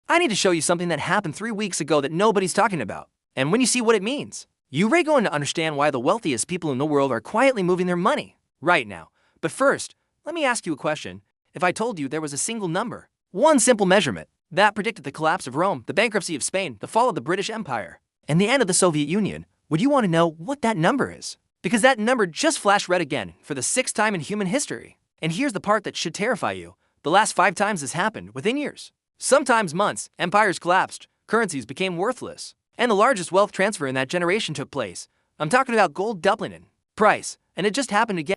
I need to show you something that happened 3 weeks ago that nobody's talking about. And when you see what it means, you're really going to understand why the wealthiest people in the world are quietly moving their money right now. But first, let me ask you a question. If I told you there was a single number, one simple measurement, that predicted the collapse of Rome, the bankruptcy of Spain, the fall of the British Empire, and the end of the Soviet Union, would you want to know what that number is? Because that number just flashed red again for the 6th time in human history. And here's the part that should terrify you. The last 5 times this happened within years. Sometimes months, empires collapsed, currencies became worthless, and the largest wealth transfer in that generation took place. I'm talking about gold doubling in price, and it just happened again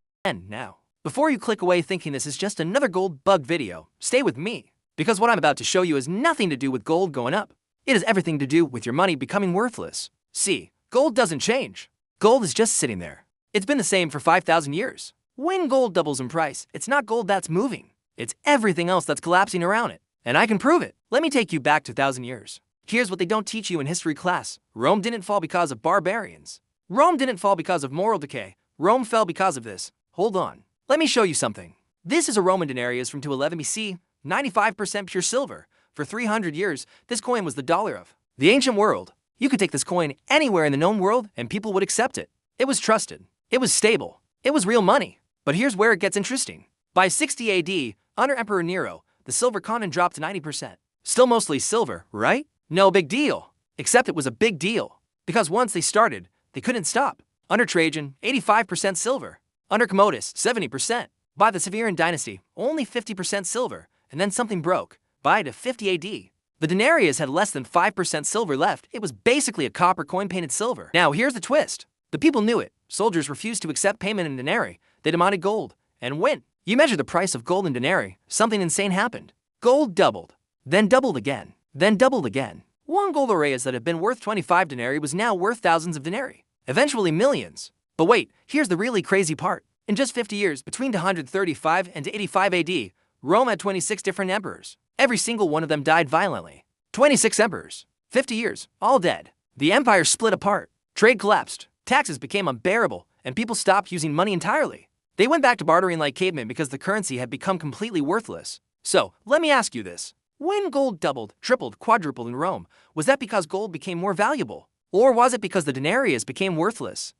now. Before you click away thinking this is just another gold bug video, stay with me, because what I'm about to show you has nothing to do with gold going up. It has everything to do with your money becoming worthless. See, gold doesn't change. Gold is just sitting there. It's been the same for 5,000 years. When gold doubles in price, it's not gold that's moving. It's everything else that's collapsing around it. And I can prove it. Let me take you back to 1,000 years. Here's what they don't teach you in history class. Rome didn't fall because of barbarians. Rome didn't fall because of moral decay. Rome fell because of this. Hold on. Let me show you something. This is a Roman denarius from 211 BC, 95% pure silver. For 300 years, this coin was the dollar of the ancient world. You could take this coin anywhere in the known world and people would accept it. It was trusted. It was stable. It was real money. But here's where it gets interesting. By 60 AD, under Emperor Nero, the silver content dropped to 90%. Still mostly silver, right? No big deal. Except it was a big deal. Because once they started, they couldn't stop. Under Trajan, 85% silver. Under Commodus, 70%. By the Severan dynasty, only 50% silver. And then something broke. By to 50 AD. The denarius had less than 5% silver left. It was basically a copper coin painted silver. Now here's the twist. The people knew it. Soldiers refused to accept payment in denarii. They demanded gold. And when you measure the price of gold in denarii, something insane happened. Gold doubled. Then doubled again. Then doubled again. One gold aureus that had been worth 25 denarii was now worth thousands of denarii. Eventually millions. But wait, here's the really crazy part. In just 50 years, between 135 and 85 AD, Rome had 26 different emperors. Every single one of them died violently. 26 emperors. 50 years, all dead. The empire split apart. Trade collapsed. Taxes became unbearable, and people stopped using money entirely. They went back to bartering like cavemen because the currency had become completely worthless. So, let me ask you this. When gold doubled, tripled, quadrupled in Rome, was that because gold became more valuable? Or was it because the denarius became worthless?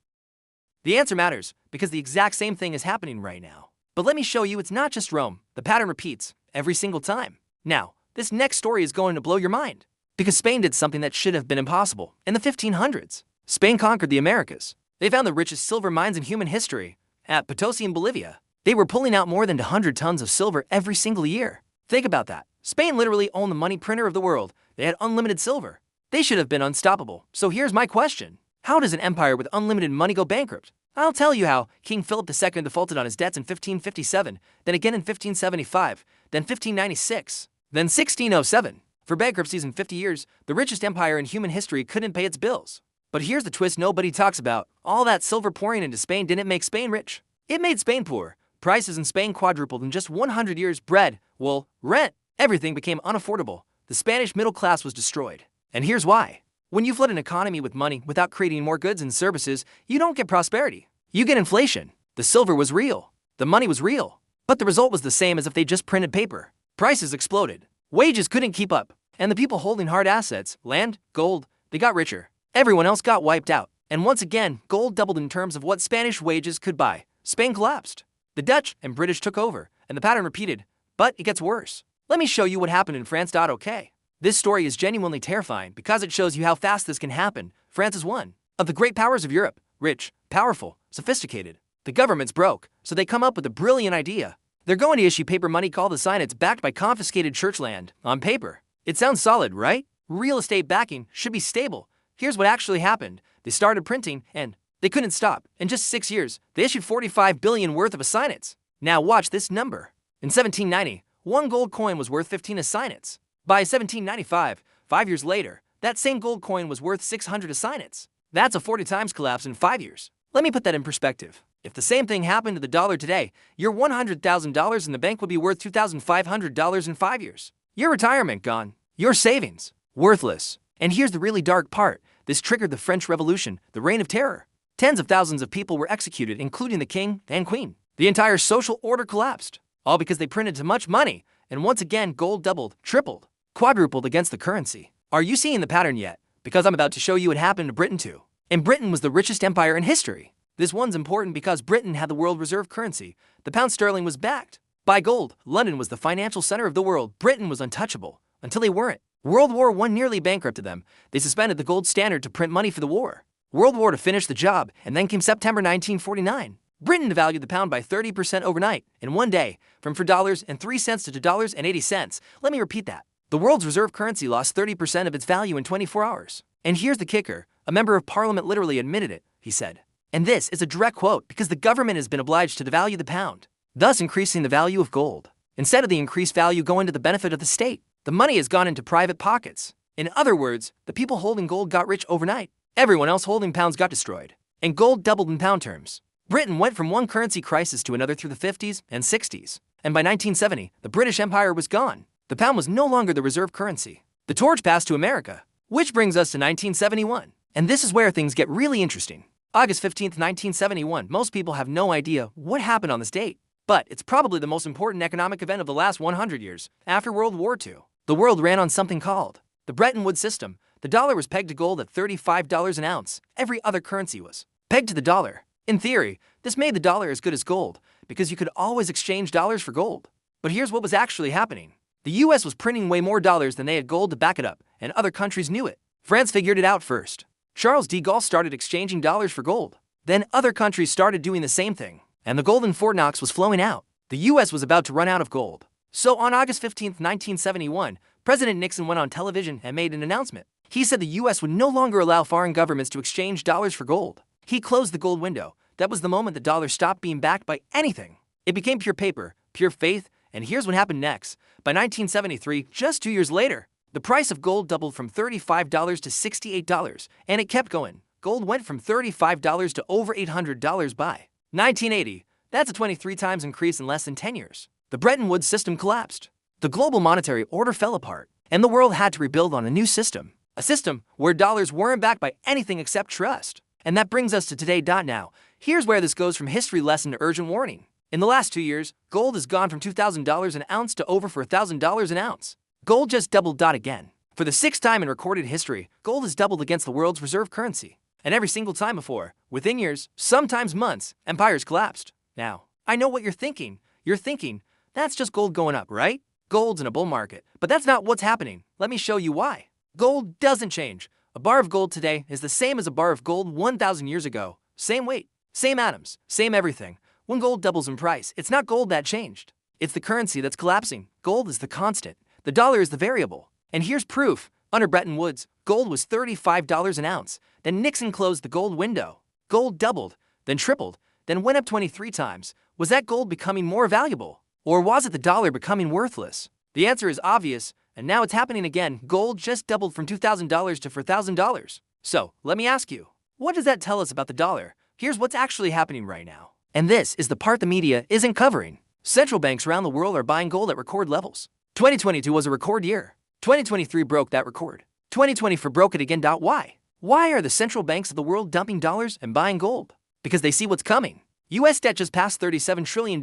The answer matters, because the exact same thing is happening right now. But let me show you it's not just Rome. The pattern repeats every single time. Now, this next story is going to blow your mind. Because Spain did something that should have been impossible. In the 1500s, Spain conquered the Americas. They found the richest silver mines in human history. At Potosi in Bolivia, they were pulling out more than 100 tons of silver every single year. Think about that. Spain literally owned the money printer of the world. They had unlimited silver. They should have been unstoppable. So here's my question. How does an empire with unlimited money go bankrupt? I'll tell you how. King Philip II defaulted on his debts in 1557, then again in 1575, then 1596, then 1607. For bankruptcies in 50 years, the richest empire in human history couldn't pay its bills. But here's the twist nobody talks about. All that silver pouring into Spain didn't make Spain rich. It made Spain poor. Prices in Spain quadrupled in just 100 years. Bread, wool, rent, everything became unaffordable. The Spanish middle class was destroyed. And here's why. When you flood an economy with money without creating more goods and services, you don't get prosperity. You get inflation. The silver was real. The money was real. But the result was the same as if they just printed paper. Prices exploded. Wages couldn't keep up. And the people holding hard assets, land, gold, they got richer. Everyone else got wiped out. And once again, gold doubled in terms of what Spanish wages could buy. Spain collapsed. The Dutch and British took over, and the pattern repeated. But it gets worse. Let me show you what happened in France. Okay. This story is genuinely terrifying because it shows you how fast this can happen. France is one of the great powers of Europe. Rich, powerful, sophisticated. The government's broke, so they come up with a brilliant idea. They're going to issue paper money called the Seinates backed by confiscated church land. On paper. It sounds solid, right? Real estate backing should be stable. Here's what actually happened. They started printing, and they couldn't stop. In just 6 years, they issued 45 billion worth of assignats. Now watch this number. In 1790, one gold coin was worth 15 assignats. By 1795, 5 years later, that same gold coin was worth 600 assignats. That's a 40 times collapse in 5 years. Let me put that in perspective. If the same thing happened to the dollar today, your $100,000 in the bank would be worth $2,500 in 5 years. Your retirement gone. Your savings worthless. And here's the really dark part. This triggered the French Revolution, the Reign of Terror. Tens of thousands of people were executed, including the king and queen. The entire social order collapsed, all because they printed too much money. And once again, gold doubled, tripled, quadrupled against the currency. Are you seeing the pattern yet? Because I'm about to show you what happened to Britain too. And Britain was the richest empire in history. This one's important because Britain had the world reserve currency. The pound sterling was backed by gold. London was the financial center of the world. Britain was untouchable until they weren't. World War I nearly bankrupted them. They suspended the gold standard to print money for the war. World War to finish the job, and then came September 1949. Britain devalued the pound by 30% overnight, in one day, from $4.03 to $2.80. Let me repeat that. The world's reserve currency lost 30% of its value in 24 hours. And here's the kicker. A member of parliament literally admitted it, he said. And this is a direct quote because the government has been obliged to devalue the pound, thus increasing the value of gold. Instead of the increased value going to the benefit of the state, the money has gone into private pockets. In other words, the people holding gold got rich overnight. Everyone else holding pounds got destroyed. And gold doubled in pound terms. Britain went from one currency crisis to another through the 50s and 60s. And by 1970, the British Empire was gone. The pound was no longer the reserve currency. The torch passed to America, which brings us to 1971. And this is where things get really interesting. August 15, 1971. Most people have no idea what happened on this date. But it's probably the most important economic event of the last 100 years. After World War II, the world ran on something called the Bretton Woods system. The dollar was pegged to gold at $35 an ounce. Every other currency was pegged to the dollar. In theory, this made the dollar as good as gold, because you could always exchange dollars for gold. But here's what was actually happening. The US was printing way more dollars than they had gold to back it up, and other countries knew it. France figured it out first. Charles de Gaulle started exchanging dollars for gold. Then other countries started doing the same thing, and the gold in Fort Knox was flowing out. The US was about to run out of gold. So on August 15, 1971, President Nixon went on television and made an announcement. He said the US would no longer allow foreign governments to exchange dollars for gold. He closed the gold window. That was the moment the dollar stopped being backed by anything. It became pure paper, pure faith, and here's what happened next. By 1973, just 2 years later, the price of gold doubled from $35 to $68, and it kept going. Gold went from $35 to over $800 by 1980. That's a 23 times increase in less than 10 years. The Bretton Woods system collapsed. The global monetary order fell apart, and the world had to rebuild on a new system. A system where dollars weren't backed by anything except trust. And that brings us to today. Now, here's where this goes from history lesson to urgent warning. In the last 2 years, gold has gone from $2,000 an ounce to over $4,000 an ounce. Gold just doubled. Again. For the 6th time in recorded history, gold has doubled against the world's reserve currency. And every single time before, within years, sometimes months, empires collapsed. Now, I know what you're thinking. You're thinking, that's just gold going up, right? Gold's in a bull market. But that's not what's happening. Let me show you why. Gold doesn't change. A bar of gold today is the same as a bar of gold 1,000 years ago. Same weight, same atoms, same everything. When gold doubles in price, it's not gold that changed. It's the currency that's collapsing. Gold is the constant. The dollar is the variable. And here's proof. Under Bretton Woods, gold was $35 an ounce. Then Nixon closed the gold window. Gold doubled, then tripled, then went up 23 times. Was that gold becoming more valuable? Or was it the dollar becoming worthless? The answer is obvious, and now it's happening again. Gold just doubled from $2,000 to $4,000. So, let me ask you, what does that tell us about the dollar? Here's what's actually happening right now. And this is the part the media isn't covering. Central banks around the world are buying gold at record levels. 2022 was a record year. 2023 broke that record. 2024 broke it again. Why? Why are the central banks of the world dumping dollars and buying gold? Because they see what's coming. US debt just passed $37 trillion.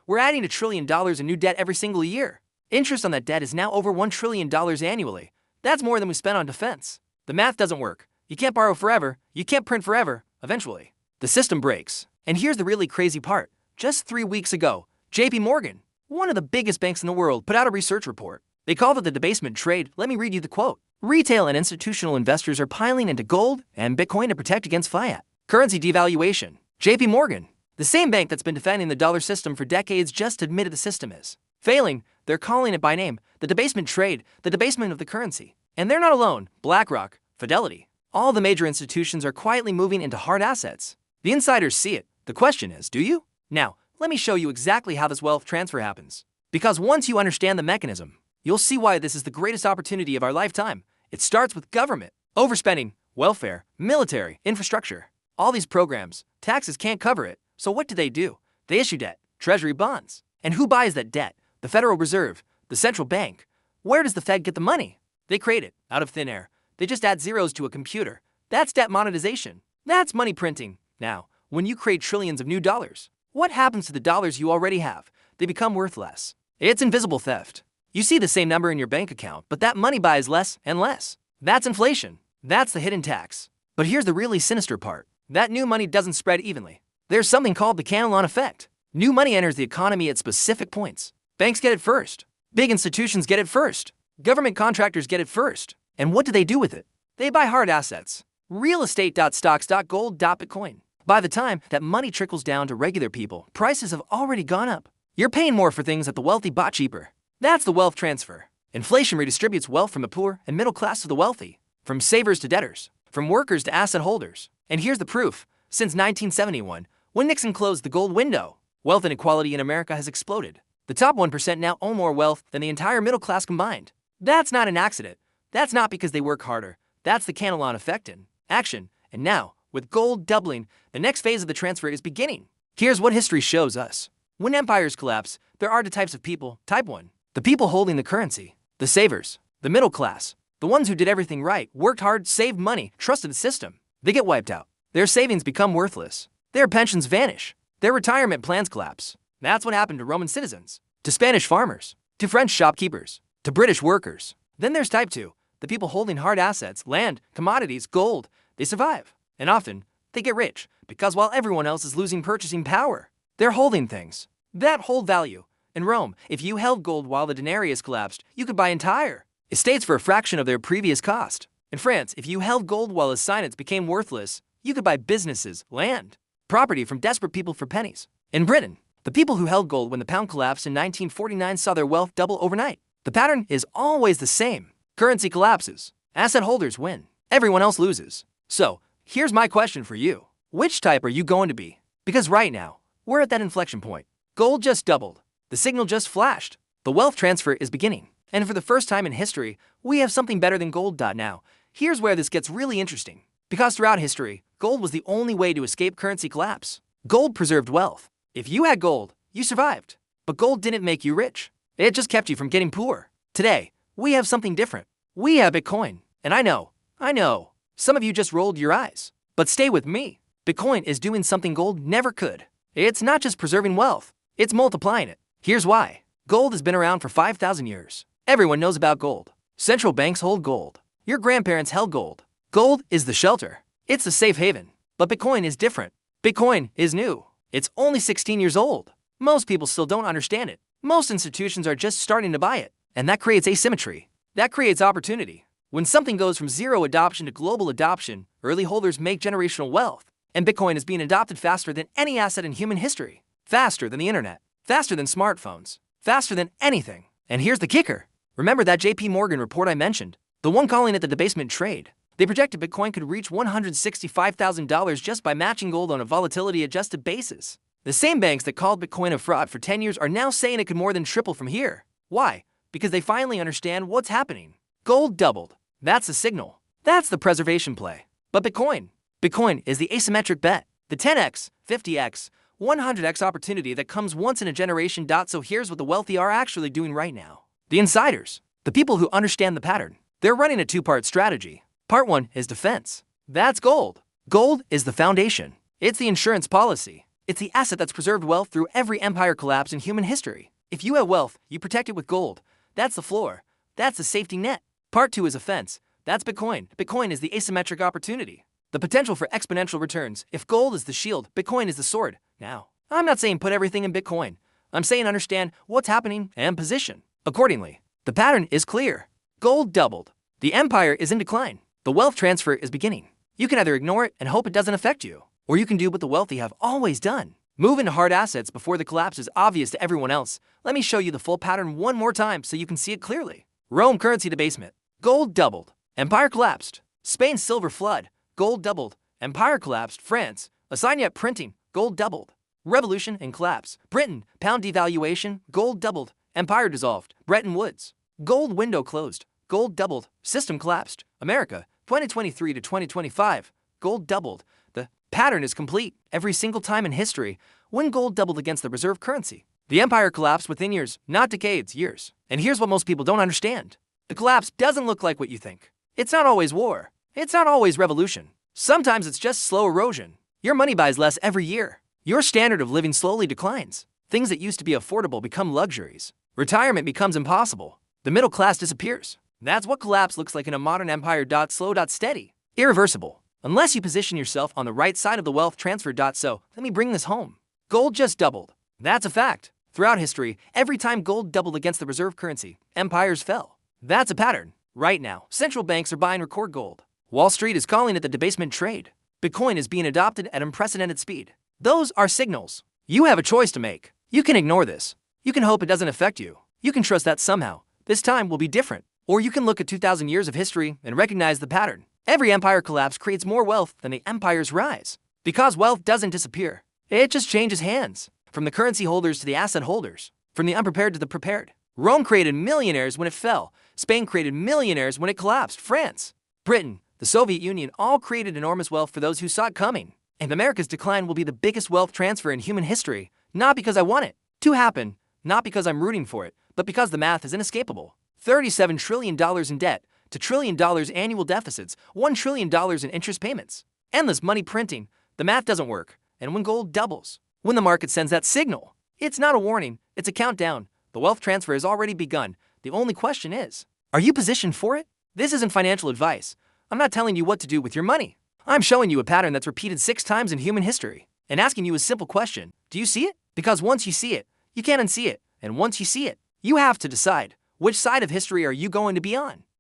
We're adding $1 trillion in new debt every single year. Interest on that debt is now over $1 trillion annually. That's more than we spent on defense. The math doesn't work. You can't borrow forever. You can't print forever. Eventually, the system breaks. And here's the really crazy part. Just 3 weeks ago, JP Morgan, one of the biggest banks in the world, put out a research report. They called it the debasement trade. Let me read you the quote. Retail and institutional investors are piling into gold and Bitcoin to protect against fiat currency devaluation. JP Morgan, the same bank that's been defending the dollar system for decades, just admitted the system is failing. They're calling it by name, the debasement trade, the debasement of the currency. And they're not alone. BlackRock, Fidelity, all the major institutions are quietly moving into hard assets. The insiders see it. The question is, do you? Now, let me show you exactly how this wealth transfer happens. Because once you understand the mechanism, you'll see why this is the greatest opportunity of our lifetime. It starts with government, overspending, welfare, military, infrastructure. All these programs, taxes can't cover it. So what do? They issue debt, treasury bonds. And who buys that debt? The Federal Reserve, the central bank. Where does the Fed get the money? They create it out of thin air. They just add zeros to a computer. That's debt monetization. That's money printing. Now, when you create trillions of new dollars, what happens to the dollars you already have? They become worth less. It's invisible theft. You see the same number in your bank account, but that money buys less and less. That's inflation. That's the hidden tax. But here's the really sinister part. That new money doesn't spread evenly. There's something called the Cantillon effect. New money enters the economy at specific points. Banks get it first. Big institutions get it first. Government contractors get it first. And what do they do with it? They buy hard assets. Real estate, stocks, gold, Bitcoin. By the time that money trickles down to regular people, prices have already gone up. You're paying more for things that the wealthy bought cheaper. That's the wealth transfer. Inflation redistributes wealth from the poor and middle class to the wealthy, from savers to debtors, from workers to asset holders. And here's the proof. Since 1971, when Nixon closed the gold window, wealth inequality in America has exploded. The top 1% now own more wealth than the entire middle class combined. That's not an accident. That's not because they work harder. That's the Cantillon effect in action. And now, with gold doubling, the next phase of the transfer is beginning. Here's what history shows us. When empires collapse, there are two types of people. Type 1. The people holding the currency. The savers. The middle class. The ones who did everything right, worked hard, saved money, trusted the system. They get wiped out. Their savings become worthless. Their pensions vanish. Their retirement plans collapse. That's what happened to Roman citizens, to Spanish farmers, to French shopkeepers, to British workers. Then there's type 2. The people holding hard assets, land, commodities, gold. They survive. And often, they get rich, because while everyone else is losing purchasing power, they're holding things that hold value. In Rome, if you held gold while the denarius collapsed, you could buy entire estates for a fraction of their previous cost. In France, if you held gold while assignats became worthless, you could buy businesses, land, property from desperate people for pennies. In Britain, the people who held gold when the pound collapsed in 1949 saw their wealth double overnight. The pattern is always the same. Currency collapses. Asset holders win. Everyone else loses. So, here's my question for you. Which type are you going to be? Because right now, we're at that inflection point. Gold just doubled. The signal just flashed. The wealth transfer is beginning. And for the first time in history, we have something better than gold. Now, here's where this gets really interesting. Because throughout history, gold was the only way to escape currency collapse. Gold preserved wealth. If you had gold, you survived. But gold didn't make you rich. It just kept you from getting poor. Today, we have something different. We have Bitcoin. And I know, some of you just rolled your eyes. But stay with me. Bitcoin is doing something gold never could. It's not just preserving wealth, it's multiplying it. Here's why. Gold has been around for 5,000 years. Everyone knows about gold. Central banks hold gold. Your grandparents held gold. Gold is the shelter. It's the safe haven. But Bitcoin is different. Bitcoin is new. It's only 16 years old. Most people still don't understand it. Most institutions are just starting to buy it. And that creates asymmetry. That creates opportunity. When something goes from zero adoption to global adoption, early holders make generational wealth. And Bitcoin is being adopted faster than any asset in human history. Faster than the internet. Faster than smartphones. Faster than anything. And here's the kicker. Remember that JP Morgan report I mentioned? The one calling it the debasement trade. They projected Bitcoin could reach $165,000 just by matching gold on a volatility-adjusted basis. The same banks that called Bitcoin a fraud for 10 years are now saying it could more than triple from here. Why? Because they finally understand what's happening. Gold doubled. That's the signal. That's the preservation play. But Bitcoin is the asymmetric bet. The 10x, 50x, 100x opportunity that comes once in a generation. So here's what the wealthy are actually doing right now. The insiders, the people who understand the pattern, they're running a two-part strategy. Part 1 is defense. That's gold. Gold is the foundation. It's the insurance policy. It's the asset that's preserved wealth through every empire collapse in human history. If you have wealth, you protect it with gold. That's the floor. That's the safety net. Part 2 is offense. That's Bitcoin. Bitcoin is the asymmetric opportunity. The potential for exponential returns. If gold is the shield, Bitcoin is the sword. Now, I'm not saying put everything in Bitcoin. I'm saying understand what's happening and position accordingly. The pattern is clear. Gold doubled. The empire is in decline. The wealth transfer is beginning. You can either ignore it and hope it doesn't affect you, or you can do what the wealthy have always done. Move into hard assets before the collapse is obvious to everyone else. Let me show you the full pattern one more time so you can see it clearly. Rome currency debasement. Gold doubled. Empire collapsed. Spain silver flood. Gold doubled. Empire collapsed. France assignat printing. Gold doubled. Revolution and collapse. Britain pound devaluation. Gold doubled. Empire dissolved. Bretton Woods. Gold window closed. Gold doubled. System collapsed. America 2023 to 2025. Gold doubled. The pattern is complete. Every single time in history, when gold doubled against the reserve currency, the empire collapsed within years, not decades, years. And here's what most people don't understand. The collapse doesn't look like what you think. It's not always war. It's not always revolution. Sometimes it's just slow erosion. Your money buys less every year. Your standard of living slowly declines. Things that used to be affordable become luxuries. Retirement becomes impossible. The middle class disappears. That's what collapse looks like in a modern empire. Slow, steady, irreversible. Unless you position yourself on the right side of the wealth transfer. So, let me bring this home. Gold just doubled. That's a fact. Throughout history, every time gold doubled against the reserve currency, empires fell. That's a pattern. Right now, central banks are buying record gold. Wall Street is calling it the debasement trade. Bitcoin is being adopted at unprecedented speed. Those are signals. You have a choice to make. You can ignore this. You can hope it doesn't affect you. You can trust that somehow this time will be different. Or you can look at 2,000 years of history and recognize the pattern. Every empire collapse creates more wealth than the empire's rise. Because wealth doesn't disappear. It just changes hands. From the currency holders to the asset holders. From the unprepared to the prepared. Rome created millionaires when it fell. Spain created millionaires when it collapsed. France, Britain, the Soviet Union all created enormous wealth for those who saw it coming. And America's decline will be the biggest wealth transfer in human history. Not because I want it to happen. Not because I'm rooting for it. But because the math is inescapable. $37 trillion in debt, to $1 trillion annual deficits, $1 trillion in interest payments. Endless money printing. The math doesn't work. And when gold doubles, when the market sends that signal, it's not a warning, it's a countdown. The wealth transfer has already begun. The only question is, are you positioned for it? This isn't financial advice. I'm not telling you what to do with your money. I'm showing you a pattern that's repeated 6 times in human history and asking you a simple question. Do you see it? Because once you see it, you can't unsee it. And once you see it, you have to decide, which side of history are you going to be on?